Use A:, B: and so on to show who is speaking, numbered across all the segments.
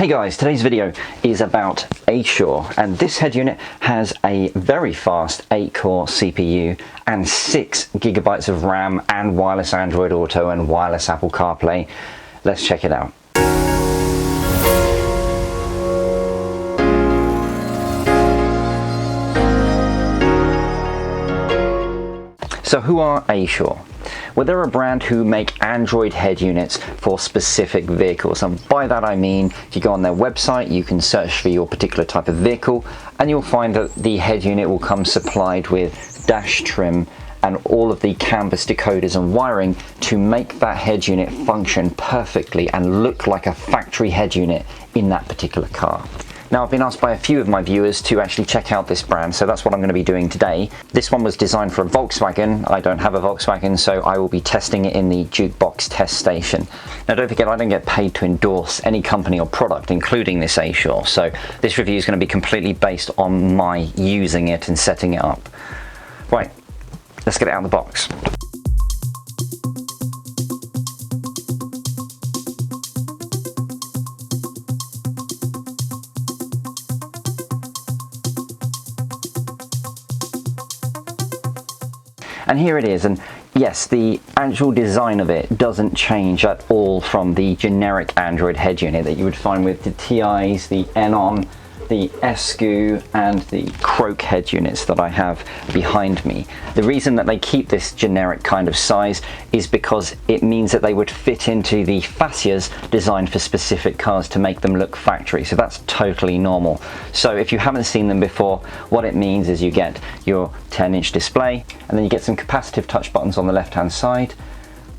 A: Hey guys, today's video is about Assure, and this head unit has a very fast 8-core CPU and 6 GB of RAM and wireless Android Auto and wireless Apple CarPlay. Let's check it out. So who are Assure? Well, they're a brand who make Android head units for specific vehicles, and by that I mean if you go on their website you can search for your particular type of vehicle and you'll find that the head unit will come supplied with dash trim and all of the canvas decoders and wiring to make that head unit function perfectly and look like a factory head unit in that particular car. Now, I've been asked by a few of my viewers to actually check out this brand, so that's what I'm going to be doing today. This one was designed for a Volkswagen. I don't have a Volkswagen, so I will be testing it in the Jukebox test station. Now, don't forget, I don't get paid to endorse any company or product, including this Assure, so this review is going to be completely based on my using it and setting it up. Right, let's get it out of the box. And here it is, and yes, the actual design of it doesn't change at all from the generic Android head unit that you would find with the TIs, the Enon, the SQ and the Croak head units that I have behind me. The reason that they keep this generic kind of size is because it means that they would fit into the fascias designed for specific cars to make them look factory, so that's totally normal. So if you haven't seen them before, what it means is you get your 10-inch display and then you get some capacitive touch buttons on the left hand side.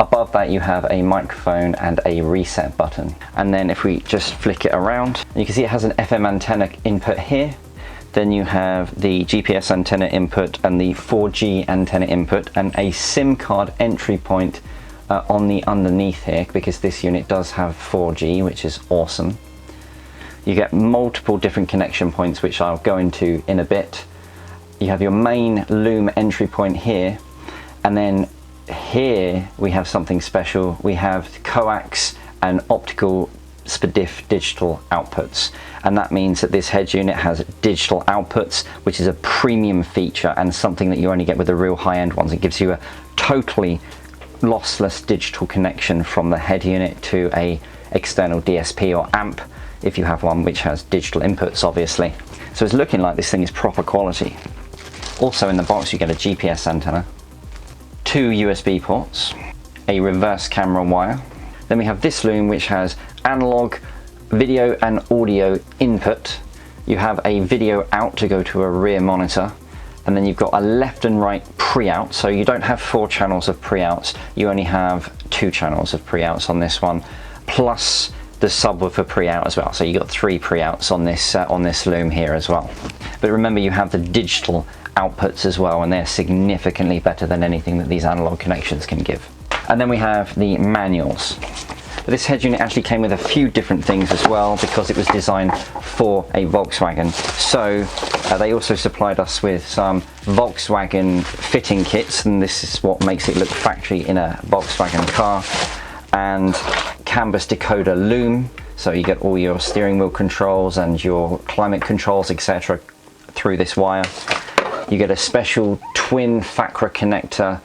A: Above that you have a microphone and a reset button, and then if we just flick it around you can see it has an FM antenna input here, then you have the GPS antenna input and the 4G antenna input and a SIM card entry point on the underneath here, because this unit does have 4G, which is awesome. You get multiple different connection points which I'll go into in a bit. You have your main loom entry point here, and then here we have something special. We have coax and optical SPDIF digital outputs, and that means that this head unit has digital outputs, which is a premium feature and something that you only get with the real high-end ones. It gives you a totally lossless digital connection from the head unit to a external DSP or amp if you have one which has digital inputs, obviously. So it's looking like this thing is proper quality. Also in the box you get a GPS antenna, 2 USB ports, a reverse camera wire. Then we have this loom which has analog, video and audio input. You have a video out to go to a rear monitor, and then you've got a left and right pre-out, so you don't have 4 channels of pre-outs, you only have 2 channels of pre-outs on this one, plus the subwoofer pre-out as well, so you got 3 pre-outs on this loom here as well. But remember, you have the digital outputs as well, and they're significantly better than anything that these analog connections can give. And then we have the manuals. This head unit actually came with a few different things as well, because it was designed for a Volkswagen. So they also supplied us with some Volkswagen fitting kits, and this is what makes it look factory in a Volkswagen car. And canvas decoder loom, so you get all your steering wheel controls and your climate controls, etc. through this wire. You get a special twin FACRA connector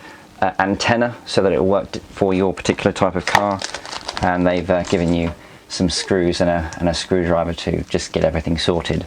A: antenna so that it will work for your particular type of car, and they've given you some screws and a screwdriver to just get everything sorted.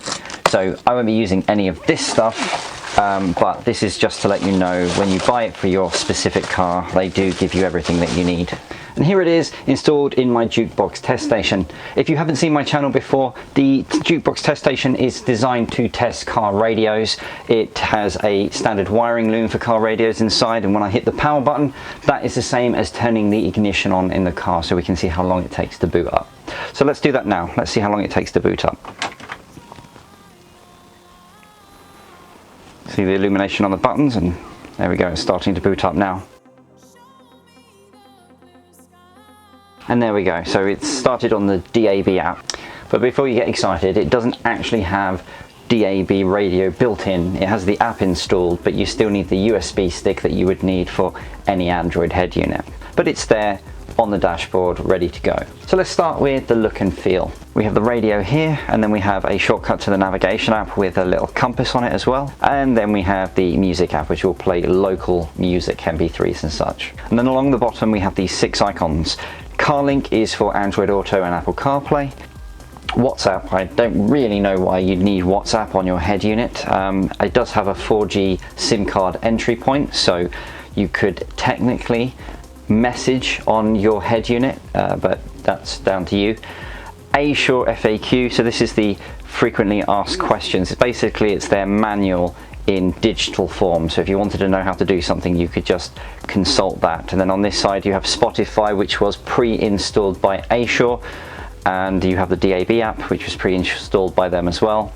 A: So I won't be using any of this stuff, but this is just to let you know, when you buy it for your specific car, they do give you everything that you need. And here it is installed in my Jukebox test station. If you haven't seen my channel before, the Jukebox test station is designed to test car radios. It has a standard wiring loom for car radios inside, and when I hit the power button, that is the same as turning the ignition on in the car, so we can see how long it takes to boot up. So let's do that now. Let's see how long it takes to boot up. See the illumination on the buttons, and there we go, it's starting to boot up now. And there we go, so it's started on the DAB app. But before you get excited, it doesn't actually have DAB radio built in. It has the app installed, but you still need the USB stick that you would need for any Android head unit. But it's there on the dashboard, ready to go. So let's start with the look and feel. We have the radio here, and then we have a shortcut to the navigation app with a little compass on it as well. And then we have the music app, which will play local music, MP3s and such. And then along the bottom, we have these 6 icons. CarLink is for Android Auto and Apple CarPlay. WhatsApp, I don't really know why you'd need WhatsApp on your head unit. It does have a 4G SIM card entry point, so you could technically message on your head unit, but that's down to you. Assure FAQ, so this is the frequently asked questions. Basically, it's their manual in digital form, so if you wanted to know how to do something, you could just consult that. And then on this side you have Spotify, which was pre-installed by Assure, and you have the DAB app, which was pre-installed by them as well.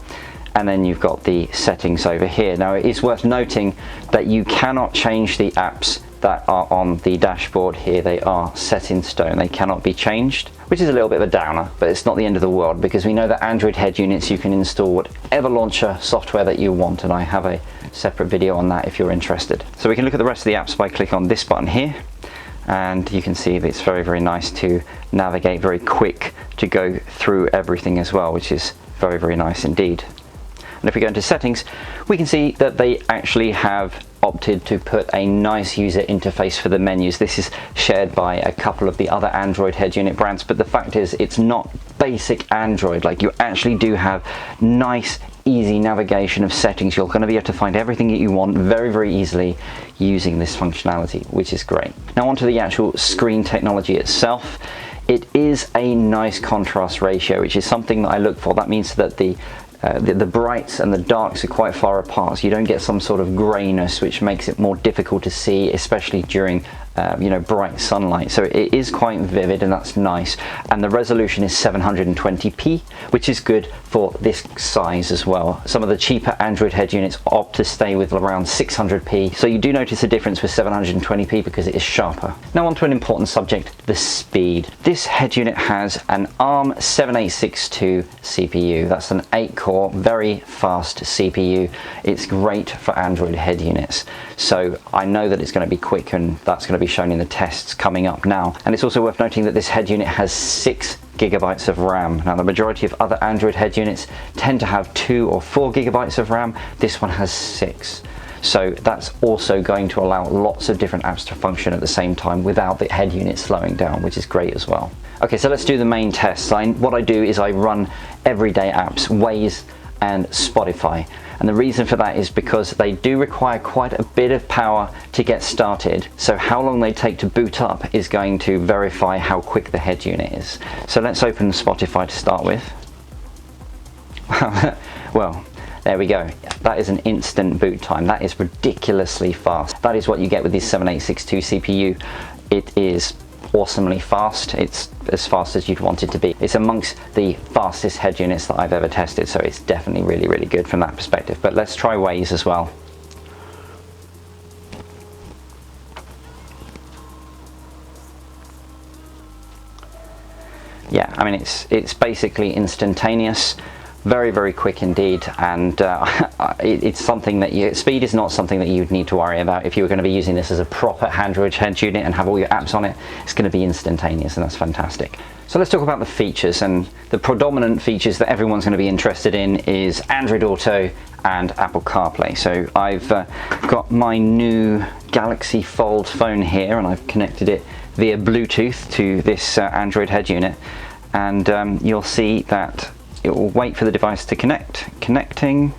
A: And then you've got the settings over here. Now, it is worth noting that you cannot change the apps that are on the dashboard here. They are set in stone, they cannot be changed, which is a little bit of a downer, but it's not the end of the world, because we know that Android head units, you can install whatever launcher software that you want, and I have a separate video on that if you're interested. So we can look at the rest of the apps by clicking on this button here, and you can see that it's very, very nice to navigate, very quick to go through everything as well, which is very, very nice indeed. And if we go into settings, we can see that they actually have opted to put a nice user interface for the menus. This is shared by a couple of the other Android head unit brands, but the fact is it's not basic Android. Like, you actually do have nice, easy navigation of settings. You're going to be able to find everything that you want very, very easily using this functionality, which is great. Now onto the actual screen technology itself. It is a nice contrast ratio, which is something that I look for. That means that the brights and the darks are quite far apart, so you don't get some sort of grayness which makes it more difficult to see, especially during you know, bright sunlight. So it is quite vivid, and that's nice. And the resolution is 720p, which is good for this size as well. Some of the cheaper Android head units opt to stay with around 600p, so you do notice a difference with 720p because it is sharper. Now on to an important subject, the speed. This head unit has an ARM7862 CPU. That's an 8-core, very fast CPU. It's great for Android head units. So I know that it's going to be quick, and that's going to be shown in the tests coming up now. And it's also worth noting that this head unit has 6 gigabytes of RAM. Now, the majority of other Android head units tend to have 2 or 4 gigabytes of RAM. This one has 6. So that's also going to allow lots of different apps to function at the same time without the head unit slowing down, which is great as well. Okay, so let's do the main tests. What I do is I run everyday apps, Waze and Spotify. And the reason for that is because they do require quite a bit of power to get started. So how long they take to boot up is going to verify how quick the head unit is. So let's open Spotify to start with. Well, there we go. That is an instant boot time. That is ridiculously fast. That is what you get with this 7862 CPU. It is awesomely fast. It's as fast as you'd want it to be. It's amongst the fastest head units that I've ever tested, so it's definitely really, really good from that perspective. But let's try Waze as well. Yeah, I mean, it's basically instantaneous. Very, very quick indeed, and it's something that speed is not something that you'd need to worry about. If you were going to be using this as a proper Android head unit and have all your apps on it, it's going to be instantaneous, and that's fantastic. So let's talk about the features, and the predominant features that everyone's going to be interested in is Android Auto and Apple CarPlay. So I've got my new Galaxy Fold phone here, and I've connected it via Bluetooth to this Android head unit, and you'll see that it will wait for the device to connect. Connecting.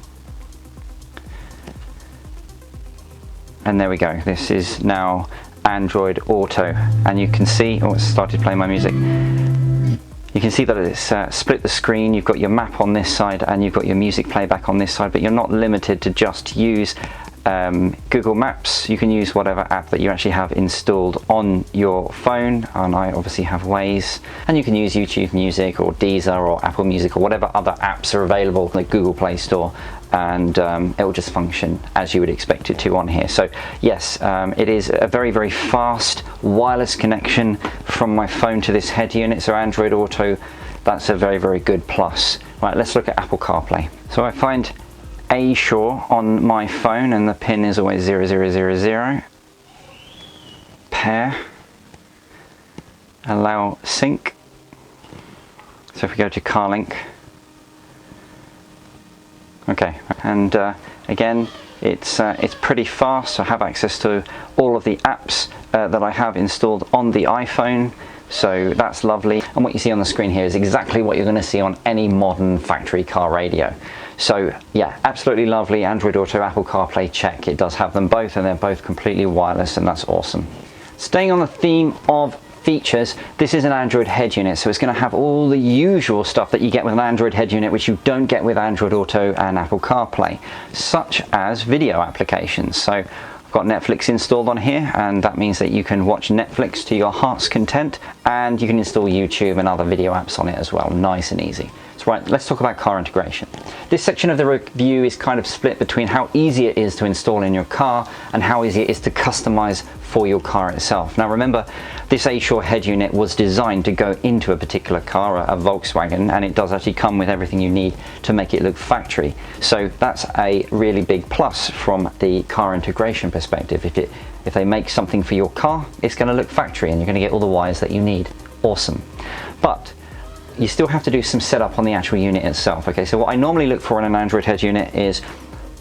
A: And there we go. This is now Android Auto. And you can see, oh, it's started playing my music. You can see that it's split the screen. You've got your map on this side and you've got your music playback on this side, but you're not limited to just use Google Maps. You can use whatever app that you actually have installed on your phone, and I obviously have Waze, and you can use YouTube Music or Deezer or Apple Music or whatever other apps are available in the Google Play Store, and it will just function as you would expect it to on here. So yes, it is a very, very fast wireless connection from my phone to this head unit, so Android Auto, that's a very, very good plus. Right, let's look at Apple CarPlay. So I find Assure on my phone, and the pin is always 0000. Pair. allow sync. So if we go to CarLink, okay, and again, it's pretty fast. I have access to all of the apps that I have installed on the iPhone, so that's lovely. And what you see on the screen here is exactly what you're going to see on any modern factory car radio. So yeah, absolutely lovely. Android Auto, Apple CarPlay, check. It does have them both, and they're both completely wireless, and that's awesome. Staying on the theme of features, this is an Android head unit, so it's going to have all the usual stuff that you get with an Android head unit, which you don't get with Android Auto and Apple CarPlay, such as video applications. So I've got Netflix installed on here, and that means that you can watch Netflix to your heart's content, and you can install YouTube and other video apps on it as well, nice and easy. So right, let's talk about car integration. This section of the review is kind of split between how easy it is to install in your car and how easy it is to customize for your car itself. Now remember, this A-Shore head unit was designed to go into a particular car, a Volkswagen, and it does actually come with everything you need to make it look factory. So that's a really big plus from the car integration perspective. If they make something for your car, it's going to look factory and you're going to get all the wires that you need. Awesome. But you still have to do some setup on the actual unit itself. Okay, so what I normally look for in an Android head unit is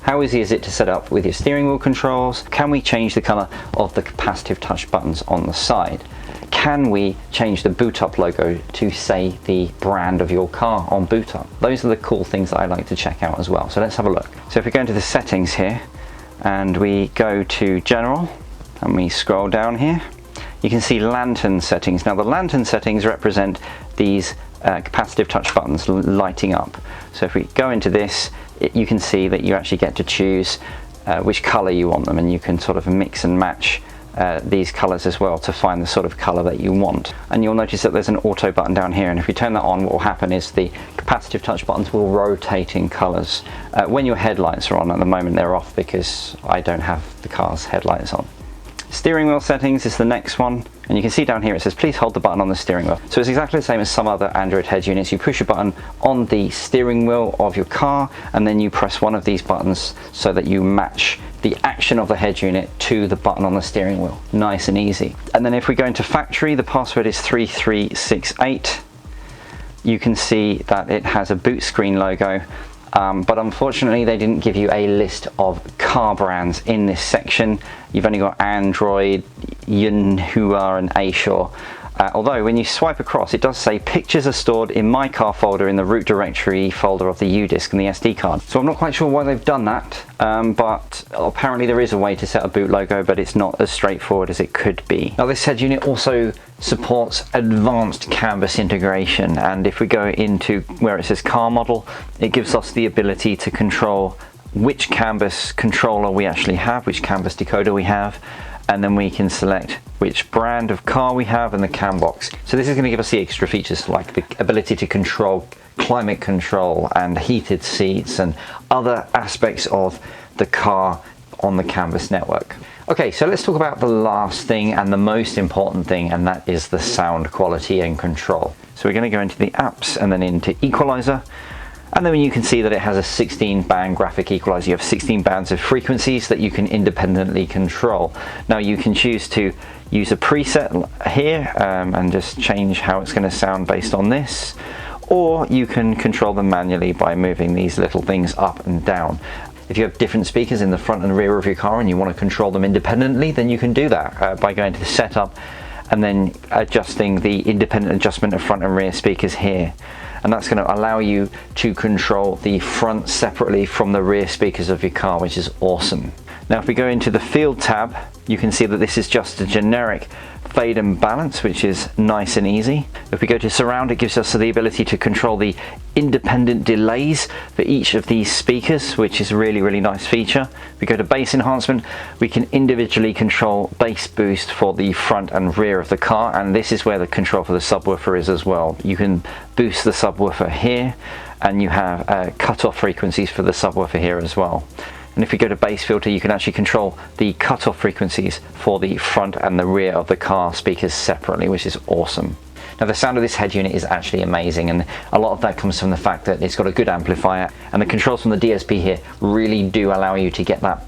A: how easy is it to set up with your steering wheel controls? Can we change the color of the capacitive touch buttons on the side? Can we change the boot up logo to say the brand of your car on boot up? Those are the cool things that I like to check out as well. So let's have a look. So if we go into the settings here and we go to general and we scroll down here, you can see lantern settings. Now the lantern settings represent these capacitive touch buttons lighting up. So if we go into this, you can see that you actually get to choose which color you want them, and you can sort of mix and match these colors as well to find the sort of color that you want. And you'll notice that there's an auto button down here, and if you turn that on, what will happen is the capacitive touch buttons will rotate in colors. When your headlights are on, at the moment they're off because I don't have the car's headlights on. Steering wheel settings is the next one, and you can see down here it says please hold the button on the steering wheel. So it's exactly the same as some other Android head units. You push a button on the steering wheel of your car, and then you press one of these buttons so that you match the action of the head unit to the button on the steering wheel. Nice and easy. And then if we go into factory, the password is 3368. You can see that it has a boot screen logo. But unfortunately they didn't give you a list of car brands in this section. You've only got Android, Yunhua and A-Shore. Although when you swipe across, it does say pictures are stored in my car folder in the root directory folder of the U-Disk and the SD card. So I'm not quite sure why they've done that, but apparently there is a way to set a boot logo, but it's not as straightforward as it could be. Now this head unit also supports advanced canvas integration, and if we go into where it says car model, it gives us the ability to control which canvas controller we actually have, which canvas decoder we have, and then we can select which brand of car we have and the cam box. So this is going to give us the extra features like the ability to control climate control and heated seats and other aspects of the car on the canvas network. Okay, so let's talk about the last thing and the most important thing, and that is the sound quality and control. So we're going to go into the apps and then into equalizer. And then you can see that it has a 16-band graphic equalizer. You have 16 bands of frequencies that you can independently control. Now you can choose to use a preset here and just change how it's going to sound based on this, or you can control them manually by moving these little things up and down. If you have different speakers in the front and rear of your car and you want to control them independently, then you can do that by going to the setup and then adjusting the independent adjustment of front and rear speakers here. And that's going to allow you to control the front separately from the rear speakers of your car, which is awesome. Now if we go into the field tab, you can see that this is just a generic fade and balance, which is nice and easy. If we go to surround, it gives us the ability to control the independent delays for each of these speakers, which is a really nice feature. If we go to bass enhancement, we can individually control bass boost for the front and rear of the car, and this is where the control for the subwoofer is as well. You can boost the subwoofer here, and you have cut-off frequencies for the subwoofer here as well. And if you go to bass filter, you can actually control the cutoff frequencies for the front and the rear of the car speakers separately, which is awesome. Now the sound of this head unit is actually amazing, and a lot of that comes from the fact that it's got a good amplifier, and the controls from the DSP here really do allow you to get that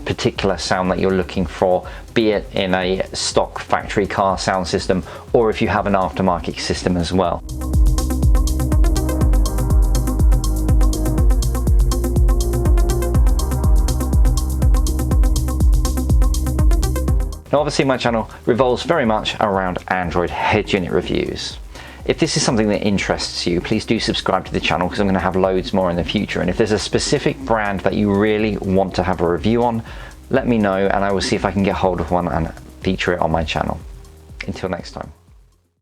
A: particular sound that you're looking for, be it in a stock factory car sound system or if you have an aftermarket system as well. Now obviously my channel revolves very much around Android head unit reviews. If this is something that interests you, please do subscribe to the channel because I'm going to have loads more in the future. And if there's a specific brand that you really want to have a review on, let me know and I will see if I can get hold of one and feature it on my channel. Until next time.